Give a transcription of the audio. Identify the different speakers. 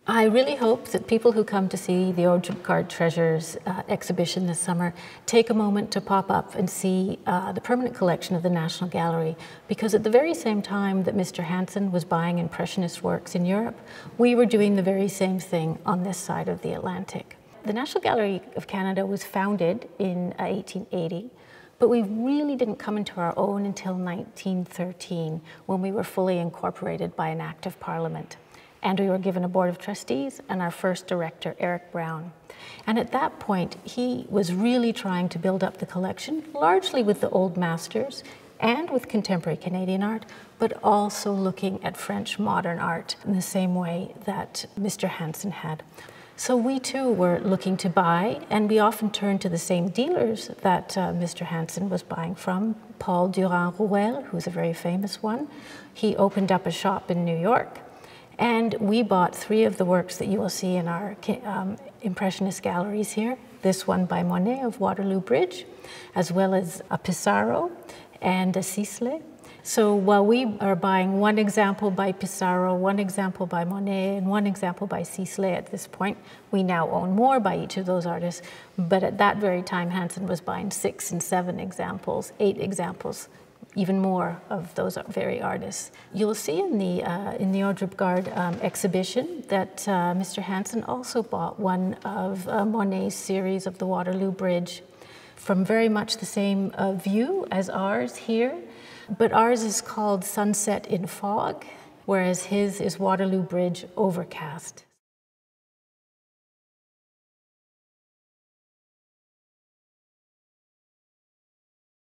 Speaker 1: I really hope that people who come to see the Ordrupgaard Treasures exhibition this summer take a moment to pop up and see the permanent collection of the National Gallery, because at the very same time that Mr. Hansen was buying Impressionist works in Europe, we were doing the very same thing on this side of the Atlantic. The National Gallery of Canada was founded in 1880, but we really didn't come into our own until 1913, when we were fully incorporated by an Act of Parliament. And we were given a board of trustees and our first director, Eric Brown. And at that point, he was really trying to build up the collection, largely with the old masters and with contemporary Canadian art, but also looking at French modern art in the same way that Mr. Hansen had. So we too were looking to buy, and we often turned to the same dealers that Mr. Hansen was buying from. Paul Durand-Ruel, who's a very famous one. He opened up a shop in New York. And we bought 3 of the works that you will see in our Impressionist galleries here. This one by Monet of Waterloo Bridge, as well as a Pissarro and a Sisley. So while we are buying 1 example by Pissarro, 1 example by Monet, and 1 example by Sisley at this point, we now own more by each of those artists. But at that very time, Hansen was buying 6 and 7 examples, 8 examples, even more of those very artists. You'll see in the Ordrupgaard exhibition that Mr. Hansen also bought one of Monet's series of the Waterloo Bridge from very much the same view as ours here, but ours is called Sunset in Fog, whereas his is Waterloo Bridge Overcast.